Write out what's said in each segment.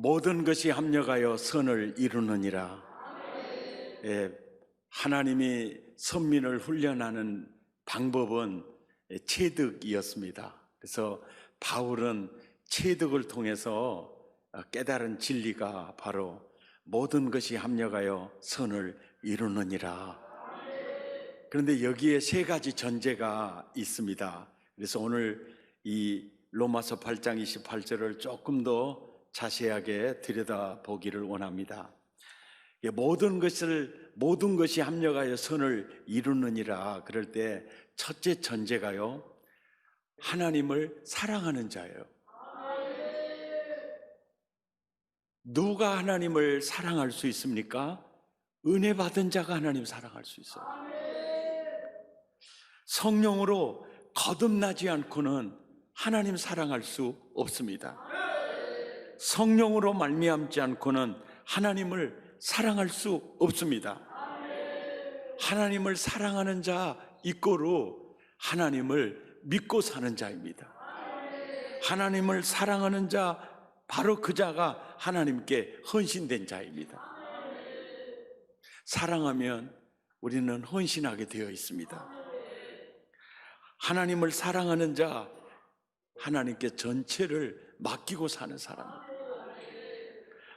모든 것이 합력하여 선을 이루느니라. 예, 하나님이 선민을 훈련하는 방법은 체득이었습니다. 그래서 바울은 체득을 통해서 깨달은 진리가 바로 모든 것이 합력하여 선을 이루느니라. 그런데 여기에 세 가지 전제가 있습니다. 그래서 오늘 이 로마서 8장 28절을 조금 더 자세하게 들여다보기를 원합니다. 모든 것이 합력하여 선을 이루느니라. 그럴 때 첫째 전제가요, 하나님을 사랑하는 자예요. 누가 하나님을 사랑할 수 있습니까? 은혜 받은 자가 하나님 사랑할 수 있어요. 성령으로 거듭나지 않고는 하나님 사랑할 수 없습니다. 성령으로 말미암지 않고는 하나님을 사랑할 수 없습니다. 하나님을 사랑하는 자 이꼬르 하나님을 믿고 사는 자입니다. 하나님을 사랑하는 자, 바로 그 자가 하나님께 헌신된 자입니다. 사랑하면 우리는 헌신하게 되어 있습니다. 하나님을 사랑하는 자, 하나님께 전체를 맡기고 사는 사람입니다.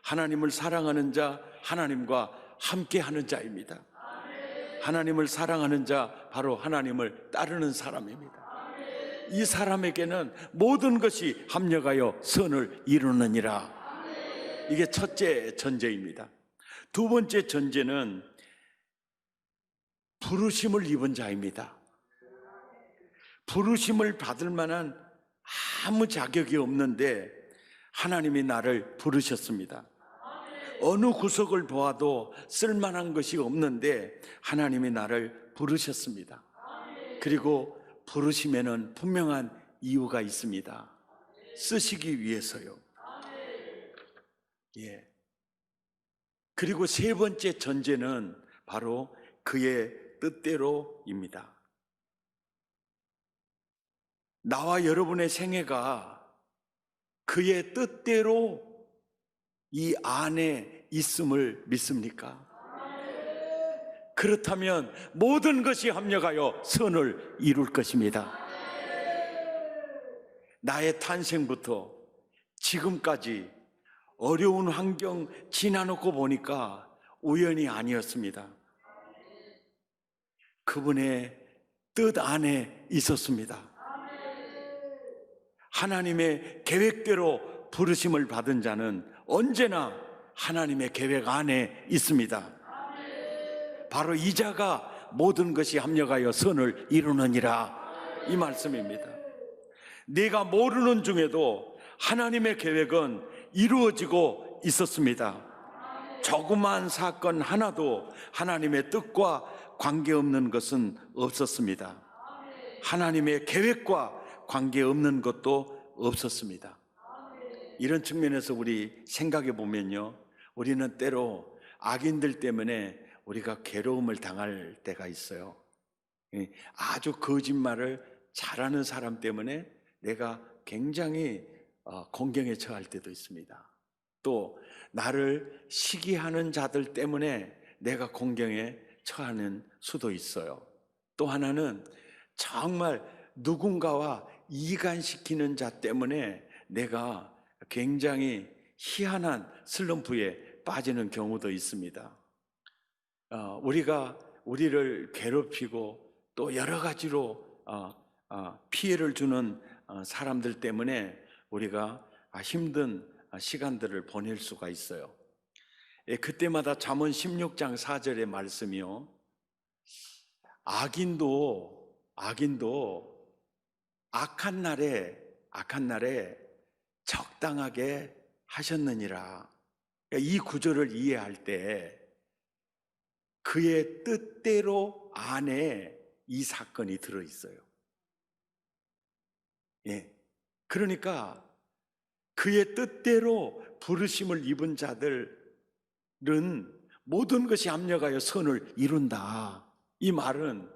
하나님을 사랑하는 자, 하나님과 함께하는 자입니다. 하나님을 사랑하는 자, 바로 하나님을 따르는 사람입니다. 이 사람에게는 모든 것이 합력하여 선을 이루느니라. 이게 첫째 전제입니다. 두 번째 전제는 부르심을 입은 자입니다. 부르심을 받을 만한 아무 자격이 없는데 하나님이 나를 부르셨습니다. 어느 구석을 보아도 쓸만한 것이 없는데 하나님이 나를 부르셨습니다. 그리고 부르심에는 분명한 이유가 있습니다. 쓰시기 위해서요. 예. 그리고 세 번째 전제는 바로 그의 뜻대로입니다. 나와 여러분의 생애가 그의 뜻대로 이 안에 있음을 믿습니까? 그렇다면 모든 것이 합력하여 선을 이룰 것입니다. 나의 탄생부터 지금까지 어려운 환경 지나놓고 보니까 우연이 아니었습니다. 그분의 뜻 안에 있었습니다. 하나님의 계획대로 부르심을 받은 자는 언제나 하나님의 계획 안에 있습니다. 바로 이 자가 모든 것이 합력하여 선을 이루느니라, 이 말씀입니다. 내가 모르는 중에도 하나님의 계획은 이루어지고 있었습니다. 조그만 사건 하나도 하나님의 뜻과 관계없는 것은 없었습니다. 하나님의 계획과 관계없는 것도 없었습니다. 이런 측면에서 우리 생각해 보면요, 우리는 때로 악인들 때문에 우리가 괴로움을 당할 때가 있어요. 아주 거짓말을 잘하는 사람 때문에 내가 굉장히 공경에 처할 때도 있습니다. 또 나를 시기하는 자들 때문에 내가 공경에 처하는 수도 있어요. 또 하나는 정말 누군가와 이간시키는 자 때문에 내가 굉장히 희한한 슬럼프에 빠지는 경우도 있습니다. 우리가 우리를 괴롭히고 또 여러 가지로 피해를 주는 사람들 때문에 우리가 힘든 시간들을 보낼 수가 있어요. 그때마다 잠언 16장 4절의 말씀이요, 악인도 악한 날에 적당하게 하셨느니라. 이 구절을 이해할 때 그의 뜻대로 안에 이 사건이 들어있어요. 예. 그러니까 그의 뜻대로 부르심을 입은 자들은 모든 것이 합력하여 선을 이룬다. 이 말은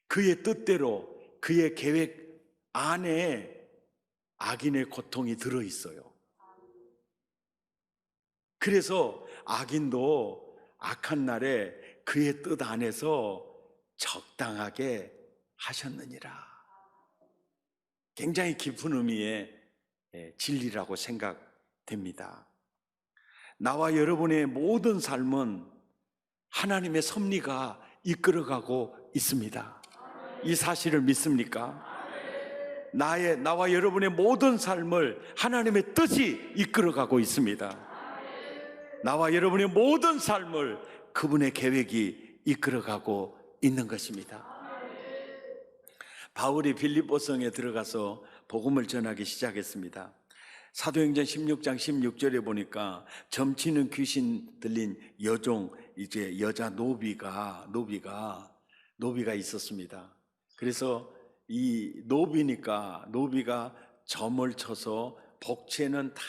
그의 뜻대로 그의 계획 안에 악인의 고통이 들어있어요. 그래서 악인도 악한 날에 그의 뜻 안에서 적당하게 하셨느니라. 굉장히 깊은 의미의 진리라고 생각됩니다. 나와 여러분의 모든 삶은 하나님의 섭리가 이끌어가고 있습니다. 이 사실을 믿습니까? 나와 여러분의 모든 삶을 하나님의 뜻이 이끌어가고 있습니다. 나와 여러분의 모든 삶을 그분의 계획이 이끌어가고 있는 것입니다. 바울이 빌립보성에 들어가서 복음을 전하기 시작했습니다. 사도행전 16장 16절에 보니까 점치는 귀신 들린 여종, 이제 여자 노비가 있었습니다. 그래서 이 노비가 점을 쳐서 복채는 다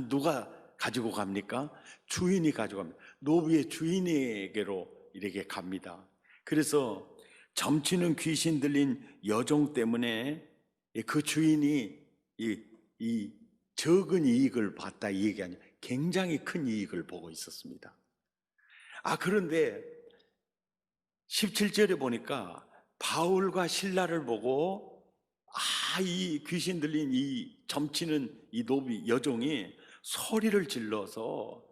누가 가지고 갑니까? 주인이 가지고 갑니다. 노비의 주인에게로 이렇게 갑니다. 그래서 점치는 귀신 들린 여종 때문에 그 주인이 이 적은 이익을 봤다, 이 얘기 아니에요. 굉장히 큰 이익을 보고 있었습니다. 그런데 17절에 보니까 바울과 실라를 보고 이 귀신 들린 이 점치는 이 노비 여종이 소리를 질러서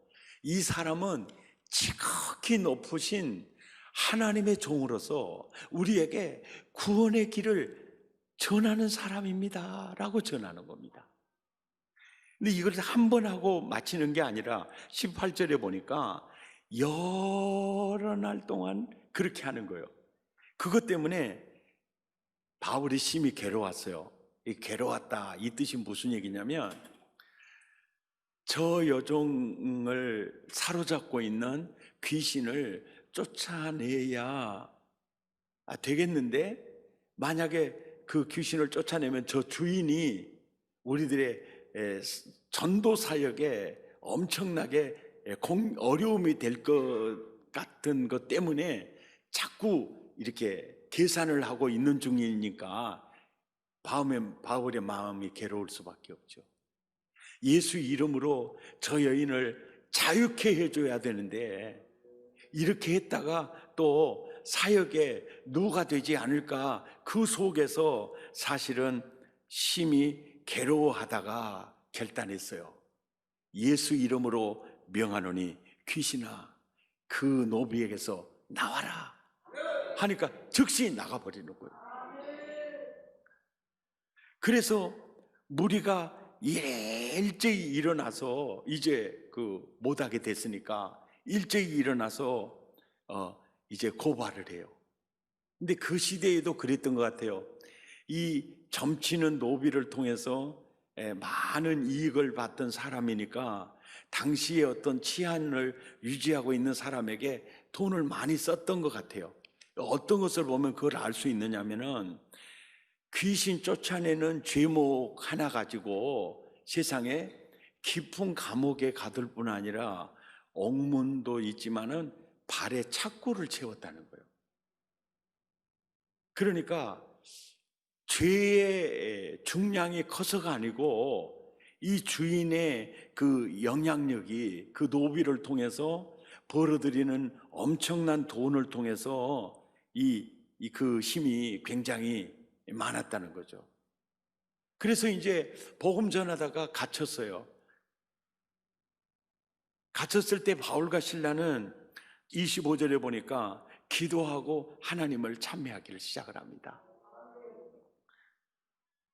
이 사람은 지극히 높으신 하나님의 종으로서 우리에게 구원의 길을 전하는 사람입니다 라고 전하는 겁니다. 근데 이걸 한 번 하고 마치는 게 아니라 18절에 보니까 여러 날 동안 그렇게 하는 거예요. 그것 때문에 바울이 심히 괴로웠어요. 이 괴로웠다, 이 뜻이 무슨 얘기냐면 저 여종을 사로잡고 있는 귀신을 쫓아내야 되겠는데, 만약에 그 귀신을 쫓아내면 저 주인이 우리들의 전도 사역에 엄청나게 어려움이 될 것 같은 것 때문에 자꾸 이렇게 계산을 하고 있는 중이니까 바울의 마음이 괴로울 수밖에 없죠. 예수 이름으로 저 여인을 자유케 해줘야 되는데 이렇게 했다가 또 사역에 누가 되지 않을까, 그 속에서 사실은 심히 괴로워하다가 결단했어요. 예수 이름으로 명하노니 귀신아 그 노비에게서 나와라 하니까 즉시 나가버리는 거예요. 그래서 무리가 일제히 일어나서 이제 못하게 됐으니까 일제히 일어나서 이제 고발을 해요. 근데 그 시대에도 그랬던 것 같아요. 이 점치는 노비를 통해서 많은 이익을 받던 사람이니까 당시에 어떤 치안을 유지하고 있는 사람에게 돈을 많이 썼던 것 같아요. 어떤 것을 보면 그걸 알 수 있느냐면은 귀신 쫓아내는 죄목 하나 가지고 세상에 깊은 감옥에 가둘 뿐 아니라 옥문도 있지만은 발에 착고를 채웠다는 거예요. 그러니까 죄의 중량이 커서가 아니고 이 주인의 그 영향력이 그 노비를 통해서 벌어들이는 엄청난 돈을 통해서 그 힘이 굉장히 많았다는 거죠. 그래서 이제 복음 전하다가 갇혔어요. 갇혔을 때 바울과 실라는 25절에 보니까 기도하고 하나님을 찬미하기를 시작을 합니다.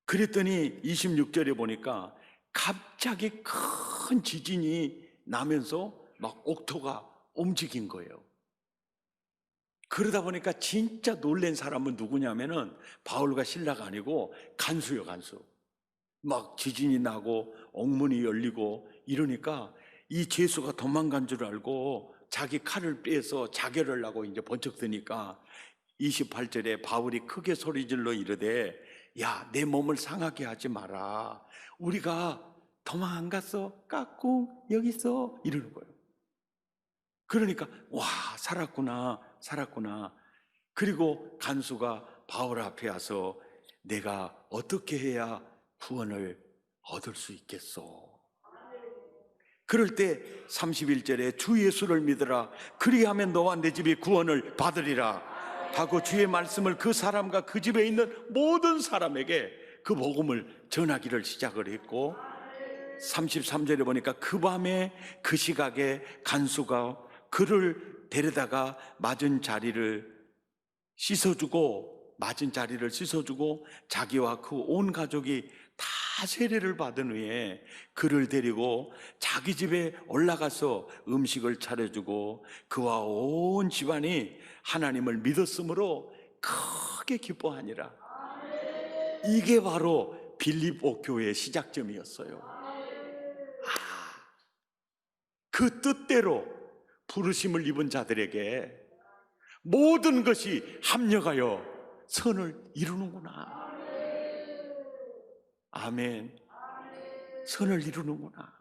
그랬더니 26절에 보니까 갑자기 큰 지진이 나면서 막 옥토가 움직인 거예요. 그러다 보니까 진짜 놀란 사람은 누구냐면은 바울과 실라가 아니고 간수요, 간수. 막 지진이 나고 옥문이 열리고 이러니까 이 죄수가 도망간 줄 알고 자기 칼을 빼서 자결을 하고 이제 번쩍 드니까 28절에 바울이 크게 소리질러 이르되 야, 내 몸을 상하게 하지 마라. 우리가 도망 안 갔어? 깎고 여기 있어. 이러는 거예요. 그러니까 와, 살았구나. 그리고 간수가 바울 앞에 와서 내가 어떻게 해야 구원을 얻을 수 있겠소? 그럴 때 31절에 주 예수를 믿으라. 그리하면 너와 내 집이 구원을 받으리라 하고 주의 말씀을 그 사람과 그 집에 있는 모든 사람에게 그 복음을 전하기를 시작을 했고, 33절에 보니까 그 밤에 그 시각에 간수가 그를 데려다가 맞은 자리를 씻어주고 자기와 그 온 가족이 다 세례를 받은 후에 그를 데리고 자기 집에 올라가서 음식을 차려주고 그와 온 집안이 하나님을 믿었으므로 크게 기뻐하니라. 이게 바로 빌립보 교회의 시작점이었어요. 그 뜻대로 부르심을 입은 자들에게 모든 것이 합력하여 선을 이루는구나. 아멘. 선을 이루는구나.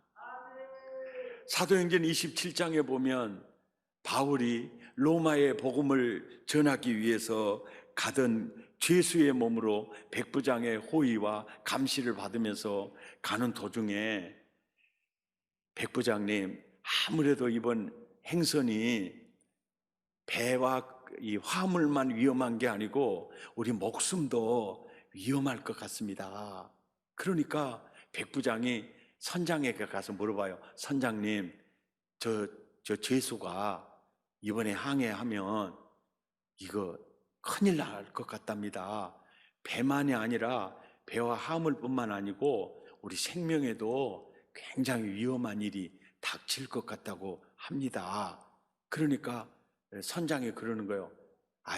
사도행전 27장에 보면 바울이 로마의 복음을 전하기 위해서 가던 죄수의 몸으로 백부장의 호의와 감시를 받으면서 가는 도중에, 백부장님, 아무래도 이번 행선이 배와 이 화물만 위험한 게 아니고 우리 목숨도 위험할 것 같습니다. 그러니까 백부장이 선장에게 가서 물어봐요. 선장님, 저 죄수가 이번에 항해하면 이거 큰일 날 것 같답니다. 배만이 아니라 배와 화물뿐만 아니고 우리 생명에도 굉장히 위험한 일이 닥칠 것 같다고 합니다. 그러니까 선장이 그러는 거예요.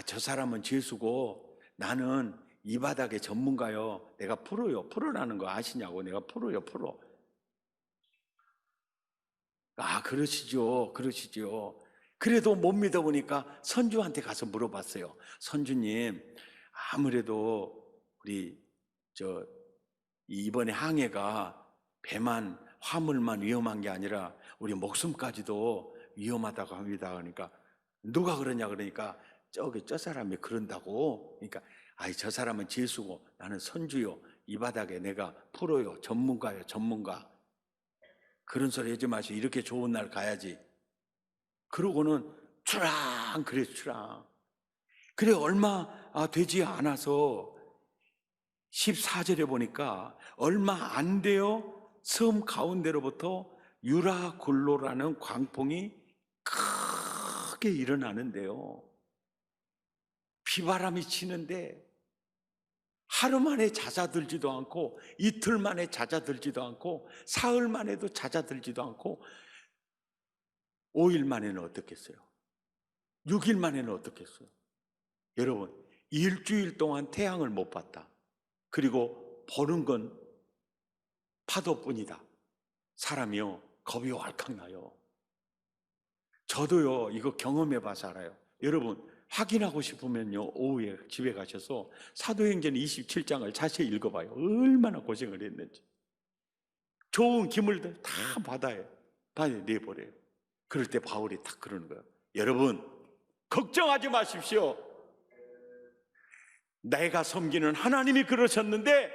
저 사람은 죄수고 나는 이 바닥의 전문가요. 내가 프로요. 프로라는 거 아시냐고. 내가 프로요, 프로. 그러시죠. 그래도 못 믿어보니까 선주한테 가서 물어봤어요. 선주님, 아무래도 우리 이번에 항해가 배만 화물만 위험한 게 아니라 우리 목숨까지도 위험하다고 합니다. 그러니까 누가 그러냐 그러니까 저 사람이 그런다고. 그러니까 저 사람은 죄수고 나는 선주요. 이 바닥에 내가 프로요. 전문가요. 전문가. 그런 소리 하지 마시고 이렇게 좋은 날 가야지. 그러고는 추랑 그래 추랑. 그래 얼마 되지 않아서 14절에 보니까 얼마 안 돼요. 섬 가운데로부터 유라굴로라는 광풍이 크게 일어나는데요. 비바람이 치는데 하루 만에 잦아들지도 않고 이틀 만에 잦아들지도 않고 사흘 만에도 잦아들지도 않고 5일 만에는 어떻겠어요? 6일 만에는 어떻겠어요? 여러분, 일주일 동안 태양을 못 봤다. 그리고 보는 건 파도뿐이다. 사람이요, 겁이 왈칵 나요. 저도요, 이거 경험해 봐서 알아요. 여러분, 확인하고 싶으면요, 오후에 집에 가셔서 사도행전 27장을 자세히 읽어봐요. 얼마나 고생을 했는지. 좋은 기물들 다 바다에 내버려요. 그럴 때 바울이 딱 그러는 거예요. 여러분, 걱정하지 마십시오. 내가 섬기는 하나님이 그러셨는데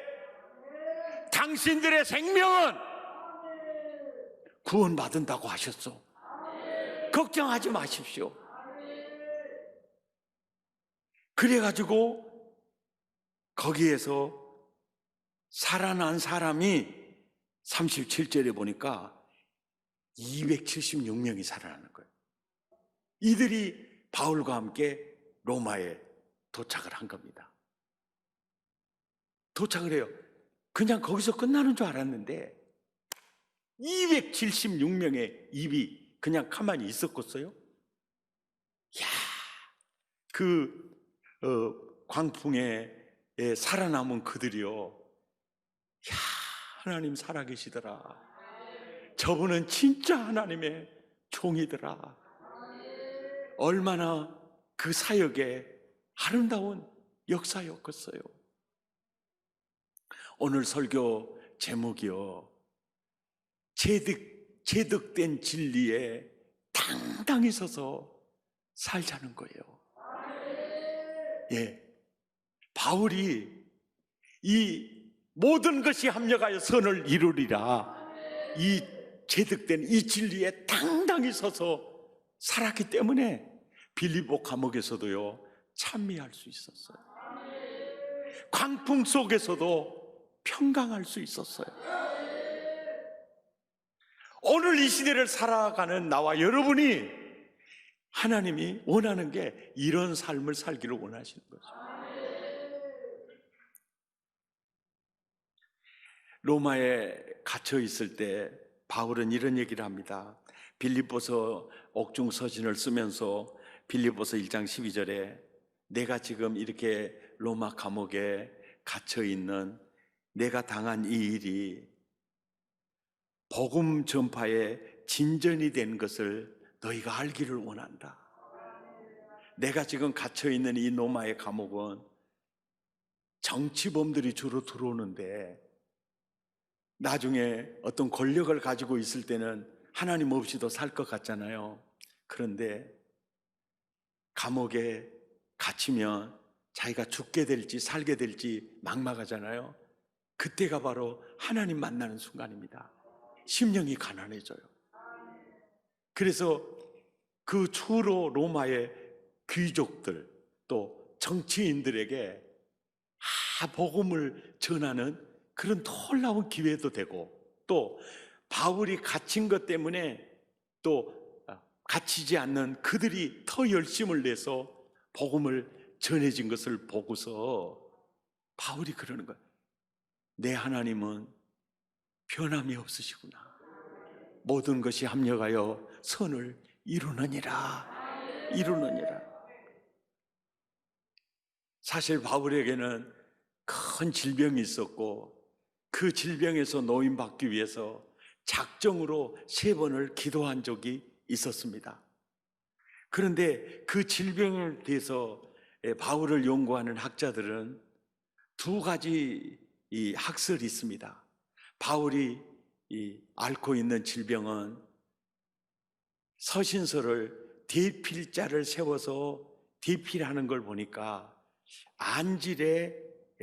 당신들의 생명은 구원받는다고 하셨어. 걱정하지 마십시오. 그래가지고 거기에서 살아난 사람이 37절에 보니까 276명이 살아나는 거예요. 이들이 바울과 함께 로마에 도착을 한 겁니다. 도착을 해요. 그냥 거기서 끝나는 줄 알았는데 276명의 입이 그냥 가만히 있었겠어요? 이야, 광풍에 살아남은 그들이요. 이야, 하나님 살아계시더라. 저분은 진짜 하나님의 종이더라. 얼마나 그 사역에 아름다운 역사였겠어요. 오늘 설교 제목이요, 제득된 진리에 당당히 서서 살자는 거예요. 예, 바울이 이 모든 것이 합력하여 선을 이루리라, 이 체득된 이 진리에 당당히 서서 살았기 때문에 빌립보 감옥에서도요 찬미할 수 있었어요. 광풍 속에서도 평강할 수 있었어요. 오늘 이 시대를 살아가는 나와 여러분이 하나님이 원하는 게 이런 삶을 살기를 원하시는 거죠. 로마에 갇혀 있을 때 바울은 이런 얘기를 합니다. 빌립보서 옥중 서신을 쓰면서 빌립보서 1장 12절에 내가 지금 이렇게 로마 감옥에 갇혀 있는 내가 당한 이 일이 복음 전파의 진전이 된 것을 너희가 알기를 원한다. 내가 지금 갇혀 있는 이 로마의 감옥은 정치범들이 주로 들어오는데 나중에 어떤 권력을 가지고 있을 때는 하나님 없이도 살 것 같잖아요. 그런데 감옥에 갇히면 자기가 죽게 될지 살게 될지 막막하잖아요. 그때가 바로 하나님 만나는 순간입니다. 심령이 가난해져요. 그래서 그 주로 로마의 귀족들 또 정치인들에게 복음을 전하는 그런 놀라운 기회도 되고, 또 바울이 갇힌 것 때문에 또 갇히지 않는 그들이 더 열심을 내서 복음을 전해진 것을 보고서 바울이 그러는 거예요. 내 하나님은 변함이 없으시구나. 모든 것이 합력하여 선을 이루느니라. 이루느니라. 사실 바울에게는 큰 질병이 있었고 그 질병에서 노임받기 위해서 작정으로 3번을 기도한 적이 있었습니다. 그런데 그 질병에 대해서 바울을 연구하는 학자들은 2가지 학설이 있습니다. 바울이 앓고 있는 질병은 서신서를 대필자를 세워서 대필하는 걸 보니까 안질에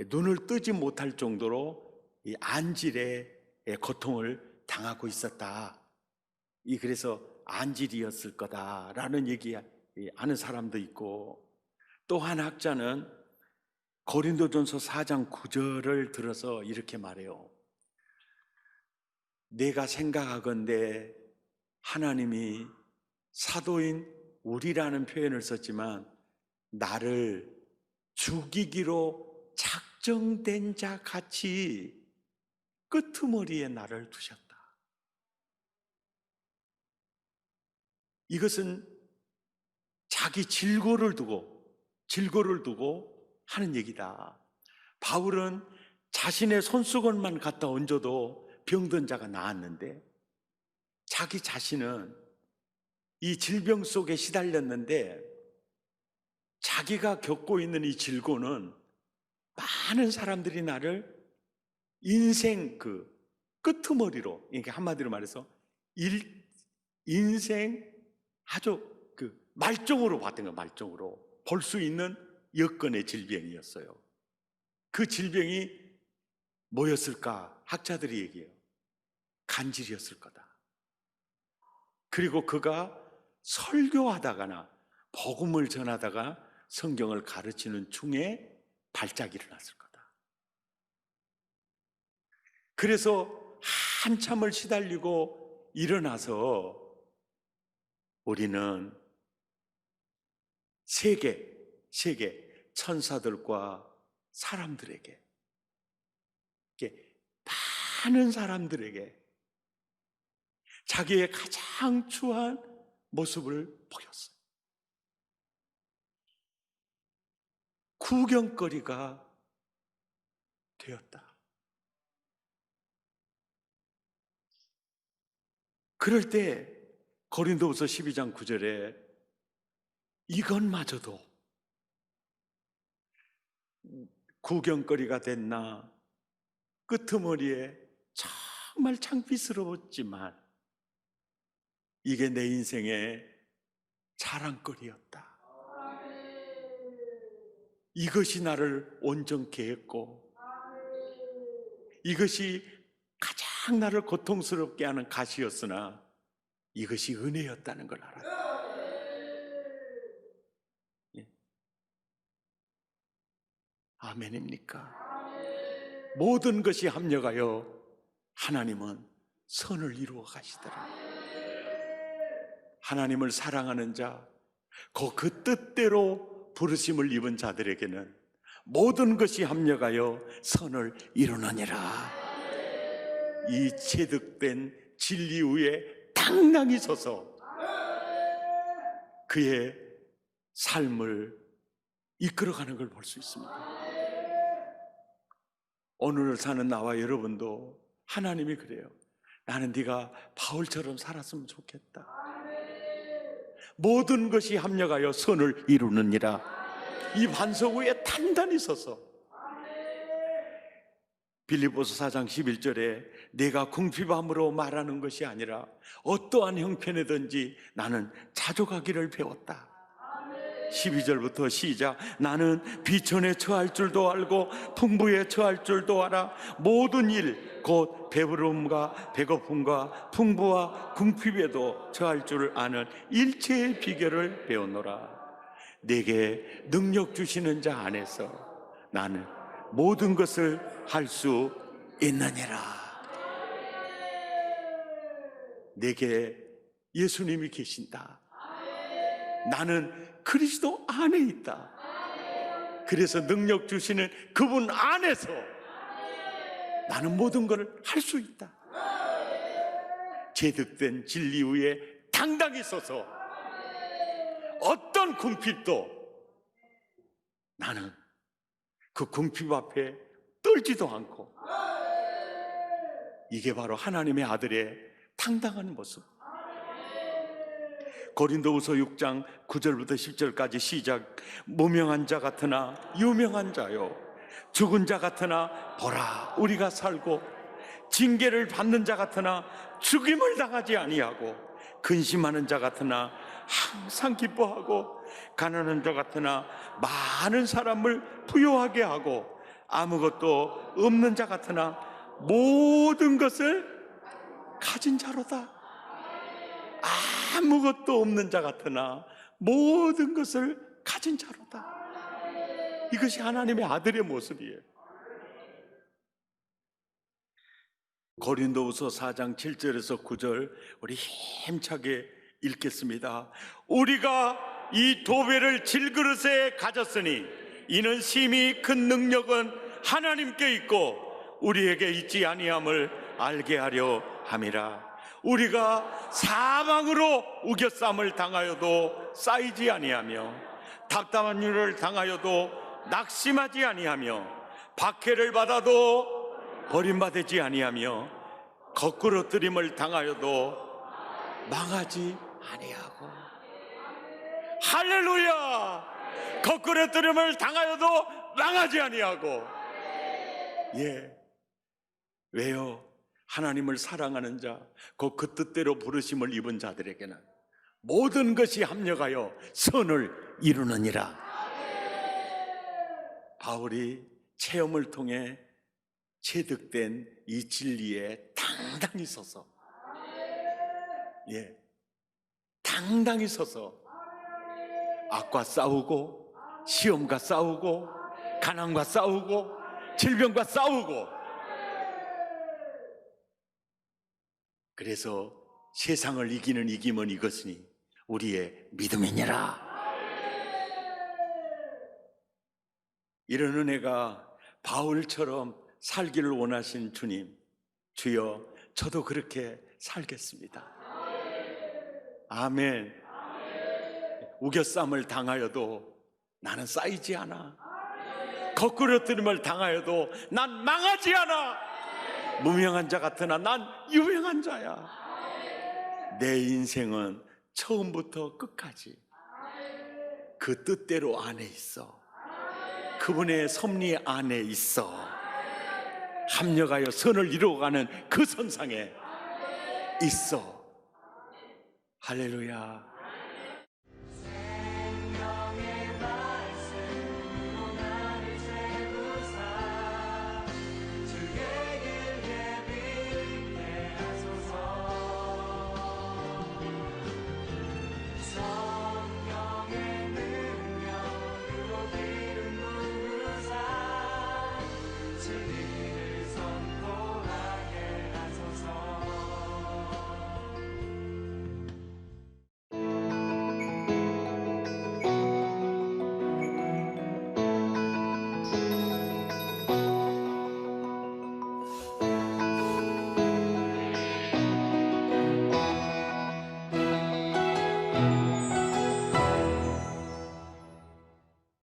눈을 뜨지 못할 정도로 이 안질의 고통을 당하고 있었다. 그래서 안질이었을 거다라는 얘기 하는 사람도 있고, 또 한 학자는 고린도전서 4장 9절을 들어서 이렇게 말해요. 내가 생각하건대 하나님이 사도인 우리라는 표현을 썼지만 나를 죽이기로 작정된 자 같이 끄트머리에 나를 두셨다. 이것은 자기 질고를 두고 하는 얘기다. 바울은 자신의 손수건만 갖다 얹어도 병든 자가 나았는데 자기 자신은 이 질병 속에 시달렸는데 자기가 겪고 있는 이 질고는 많은 사람들이 나를 인생 끄트머리로, 이게 한마디로 말해서 인생 아주 말종으로 봤던 거예요. 말종으로 볼 수 있는 여건의 질병이었어요. 그 질병이 뭐였을까? 학자들이 얘기해요. 간질이었을 거다. 그리고 그가 설교하다가나 복음을 전하다가 성경을 가르치는 중에 발작이 일어났을 거다. 그래서 한참을 시달리고 일어나서 우리는 세계 천사들과 사람들에게, 많은 사람들에게 자기의 가장 추한 모습을 보였어요. 구경거리가 되었다. 그럴 때 고린도후서 12장 9절에 이것마저도 구경거리가 됐나, 끄트머리에 정말 창피스러웠지만 이게 내 인생의 자랑거리였다. 이것이 나를 온전케 했고 이것이 가장 나를 고통스럽게 하는 가시였으나 이것이 은혜였다는 걸 알아요. 예. 아멘입니까? 모든 것이 합력하여 하나님은 선을 이루어 가시더라. 하나님을 사랑하는 자, 그 뜻대로 부르심을 입은 자들에게는 모든 것이 합력하여 선을 이루느니라. 이 체득된 진리 위에 당당히 서서 그의 삶을 이끌어가는 걸 볼 수 있습니다. 오늘을 사는 나와 여러분도 하나님이 그래요. 나는 네가 바울처럼 살았으면 좋겠다. 모든 것이 합력하여 선을 이루느니라. 이 반석 위에 단단히 서서 빌립보서 4장 11절에 내가 궁핍함으로 말하는 것이 아니라 어떠한 형편이든지 나는 자족하기를 배웠다. 12절부터 시작. 나는 비천에 처할 줄도 알고 풍부에 처할 줄도 알아. 모든 일 곧 배부름과 배고픔과 풍부와 궁핍에도 처할 줄 아는 일체의 비결을 배웠노라. 내게 능력 주시는 자 안에서 나는 모든 것을 할 수 있느니라. 내게 예수님이 계신다. 나는 그리스도 안에 있다. 그래서 능력 주시는 그분 안에서 나는 모든 것을 할 수 있다. 체득된 진리 위에 당당히 서서 어떤 궁핍도 나는 그 궁핍 앞에 떨지도 않고, 이게 바로 하나님의 아들의 당당한 모습. 고린도후서 6장 9절부터 10절까지 시작. 무명한 자 같으나 유명한 자요, 죽은 자 같으나 보라 우리가 살고, 징계를 받는 자 같으나 죽임을 당하지 아니하고, 근심하는 자 같으나 항상 기뻐하고, 가난한 자 같으나 많은 사람을 부유하게 하고, 아무것도 없는 자 같으나 모든 것을 가진 자로다. 아무것도 없는 자 같으나 모든 것을 가진 자로다. 이것이 하나님의 아들의 모습이에요. 고린도후서 4장 7절에서 9절 우리 힘차게 읽겠습니다. 우리가 이 도배를 질그릇에 가졌으니 이는 심히 큰 능력은 하나님께 있고 우리에게 있지 아니함을 알게 하려 함이라. 우리가 사망으로 우겨쌈을 당하여도 쌓이지 아니하며, 답답한 일을 당하여도 낙심하지 아니하며, 박해를 받아도 버림받지 아니하며, 거꾸로 뜨림을 당하여도 망하지 아니하고. 할렐루야! 거꾸로 뜨림을 당하여도 망하지 아니하고. 예. 왜요? 하나님을 사랑하는 자, 그 뜻대로 부르심을 입은 자들에게는 모든 것이 합력하여 선을 이루느니라. 바울이 체험을 통해 체득된 이 진리에 당당히 서서, 예, 당당히 서서 악과 싸우고, 시험과 싸우고, 가난과 싸우고, 질병과 싸우고, 그래서 세상을 이기는 이김은 이것이니 우리의 믿음이니라. 이런 은혜가 바울처럼 살기를 원하신 주님, 주여 저도 그렇게 살겠습니다. 아멘. 우겨쌈을 당하여도 나는 쌓이지 않아. 거꾸로 뜨림을 당하여도 난 망하지 않아. 무명한 자 같으나 난 유명한 자야. 내 인생은 처음부터 끝까지 그 뜻대로 안에 있어. 그분의 섭리 안에 있어. 합력하여 선을 이루어가는 그 선상에 있어. 할렐루야.